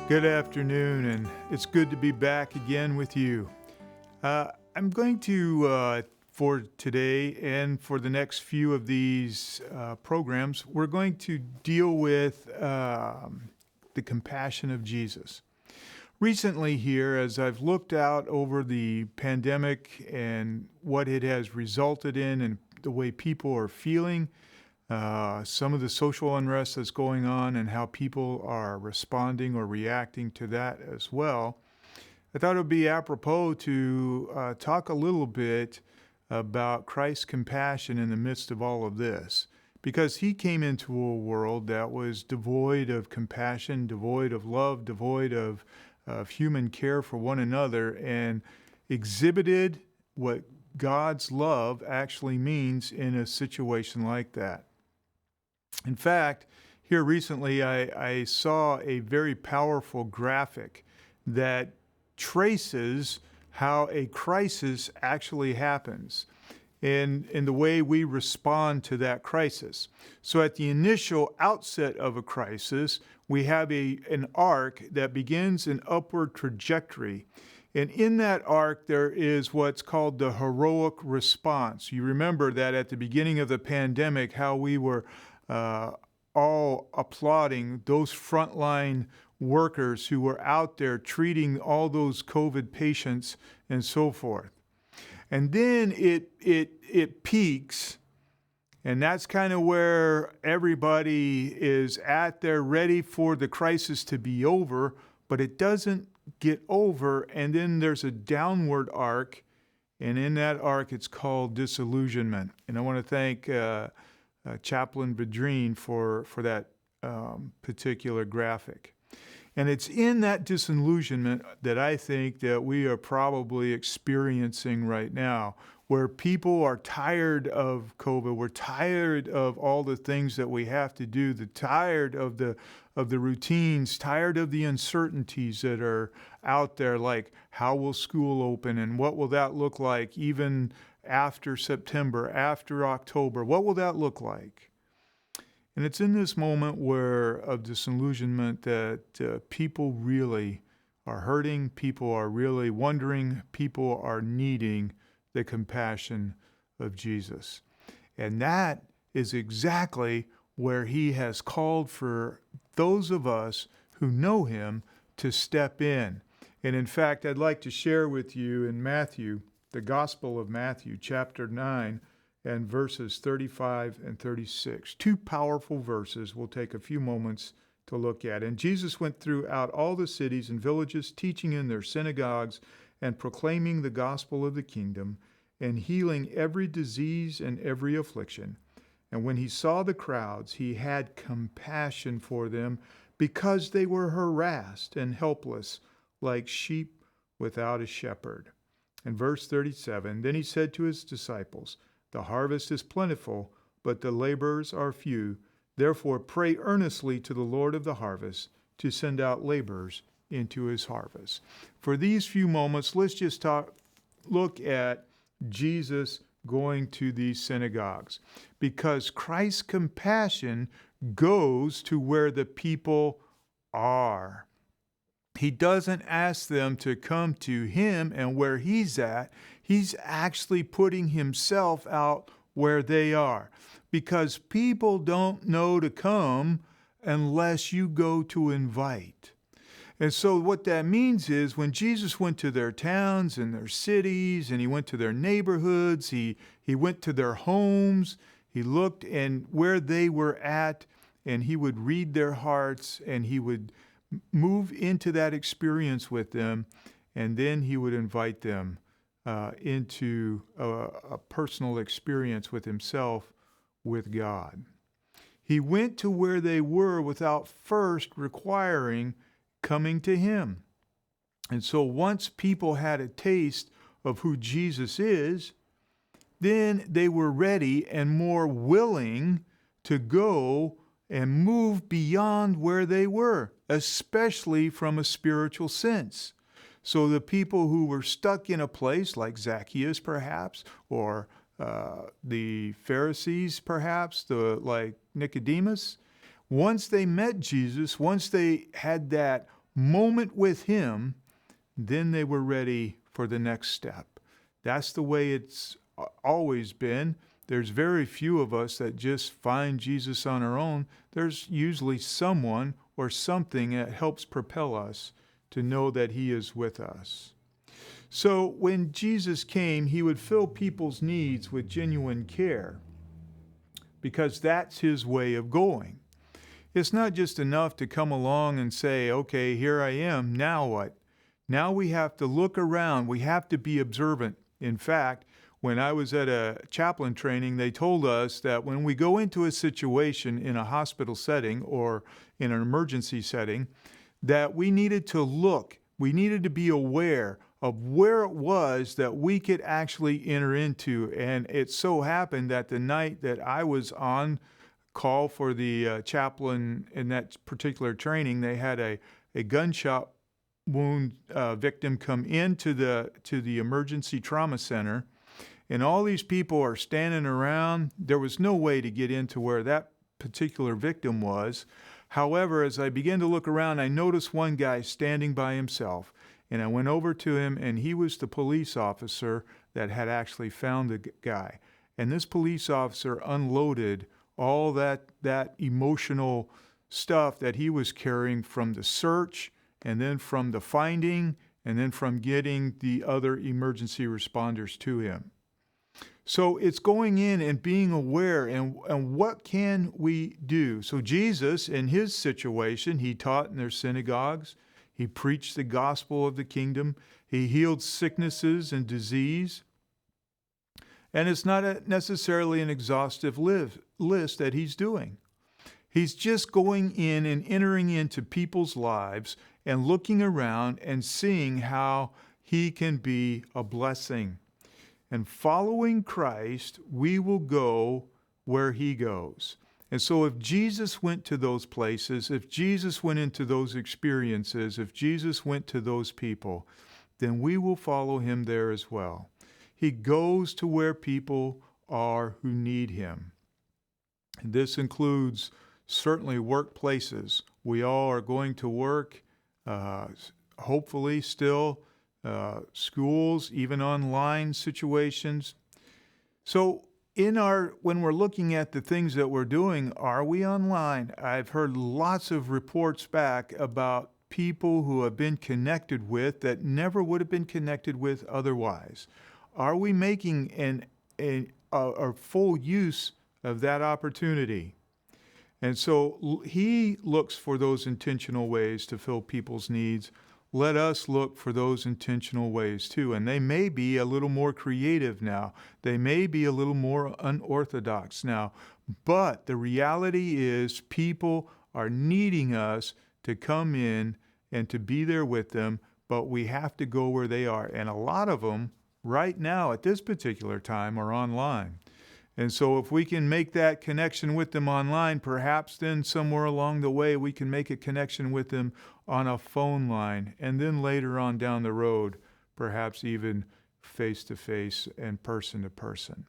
Good afternoon, and it's good to be back again with you. I'm going to, for today and for the next few of these programs, we're going to deal with the compassion of Jesus. Recently, here, as I've looked out over the pandemic and what it has resulted in and the way people are feeling, some of the social unrest that's going on and how people are responding or reacting to that as well, I thought it would be apropos to talk a little bit about Christ's compassion in the midst of all of this. Because he came into a world that was devoid of compassion, devoid of love, devoid of human care for one another, and exhibited what God's love actually means in a situation like that. In fact, here recently I saw a very powerful graphic that traces how a crisis actually happens and the way we respond to that crisis. So at the initial outset of a crisis, we have an arc that begins an upward trajectory. And in that arc, there is what's called the heroic response. You remember that at the beginning of the pandemic, how we were all applauding those frontline workers who were out there treating all those COVID patients and so forth. And then it peaks, and that's kind of where everybody is at. They're ready for the crisis to be over, but it doesn't get over, and then there's a downward arc, and in that arc it's called disillusionment. And I want to thank Chaplain Vadrine for that particular graphic. And it's in that disillusionment that I think that we are probably experiencing right now, where people are tired of COVID. We're tired of all the things that we have to do, tired of the routines, tired of the uncertainties that are out there, like how will school open and what will that look like even after September, after October? What will that look like? And it's in this moment of disillusionment that people really are hurting, people are really wondering, people are needing the compassion of Jesus. And that is exactly where he has called for those of us who know him to step in. And in fact, I'd like to share with you in Matthew, the Gospel of Matthew, chapter 9, and verses 35 and 36. Two powerful verses we'll take a few moments to look at. And Jesus went throughout all the cities and villages, teaching in their synagogues and proclaiming the gospel of the kingdom and healing every disease and every affliction. And when he saw the crowds, he had compassion for them because they were harassed and helpless like sheep without a shepherd. In verse 37, then he said to his disciples, the harvest is plentiful, but the laborers are few. Therefore, pray earnestly to the Lord of the harvest to send out laborers into his harvest. For these few moments, let's just look at Jesus going to these synagogues, because Christ's compassion goes to where the people are. He doesn't ask them to come to him and where he's at. He's actually putting himself out where they are, because people don't know to come unless you go to invite. And so what that means is when Jesus went to their towns and their cities, and he went to their neighborhoods, he went to their homes, he looked and where they were at, and he would read their hearts, and he would move into that experience with them, and then he would invite them into a personal experience with himself, with God. He went to where they were without first requiring coming to him. And so once people had a taste of who Jesus is, then they were ready and more willing to go and move beyond where they were, especially from a spiritual sense. So the people who were stuck in a place like Zacchaeus perhaps, or the Pharisees perhaps, like Nicodemus, once they met Jesus, once they had that moment with Him, then they were ready for the next step. That's the way it's always been. There's very few of us that just find Jesus on our own. There's usually someone or something that helps propel us to know that He is with us. So when Jesus came, He would fill people's needs with genuine care, because that's His way of going. It's not just enough to come along and say, okay, here I am, now what? Now we have to look around. We have to be observant. In fact, when I was at a chaplain training, they told us that when we go into a situation in a hospital setting or in an emergency setting, that we needed to look, we needed to be aware of where it was that we could actually enter into. And it so happened that the night that I was on call for the chaplain in that particular training, they had a gunshot wound victim come into the emergency trauma center. And all these people are standing around. There was no way to get into where that particular victim was. However, as I began to look around, I noticed one guy standing by himself. And I went over to him, and he was the police officer that had actually found the guy. And this police officer unloaded all that emotional stuff that he was carrying from the search, and then from the finding, and then from getting the other emergency responders to him. So it's going in and being aware, and what can we do? So Jesus, in His situation, He taught in their synagogues. He preached the gospel of the kingdom. He healed sicknesses and disease. And it's not necessarily an exhaustive list that He's doing. He's just going in and entering into people's lives and looking around and seeing how He can be a blessing. And following Christ, we will go where He goes. And so if Jesus went to those places, if Jesus went into those experiences, if Jesus went to those people, then we will follow Him there as well. He goes to where people are who need Him. And this includes certainly workplaces. We all are going to work, hopefully still, schools, even online situations. So when we're looking at the things that we're doing, are we online? I've heard lots of reports back about people who have been connected with that never would have been connected with otherwise. Are we making a full use of that opportunity? And so He looks for those intentional ways to fill people's needs. Let us look for those intentional ways too. And they may be a little more creative now. They may be a little more unorthodox now. But the reality is people are needing us to come in and to be there with them, but we have to go where they are. And a lot of them right now at this particular time are online. And so if we can make that connection with them online, perhaps then somewhere along the way we can make a connection with them on a phone line. And then later on down the road, perhaps even face-to-face and person-to-person.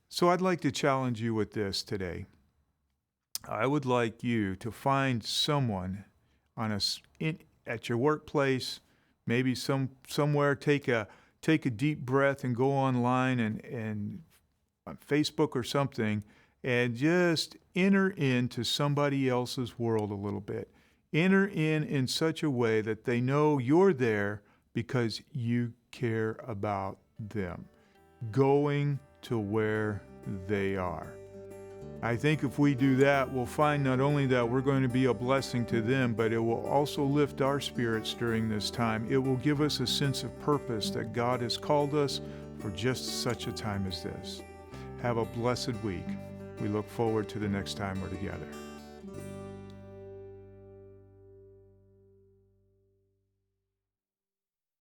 So I'd like to challenge you with this today. I would like you to find someone at your workplace, maybe somewhere, take a deep breath and go online and on Facebook or something, and just enter into somebody else's world a little bit. Enter in such a way that they know you're there because you care about them. Going to where they are. I think if we do that, we'll find not only that we're going to be a blessing to them, but it will also lift our spirits during this time. It will give us a sense of purpose that God has called us for just such a time as this. Have a blessed week. We look forward to the next time we're together.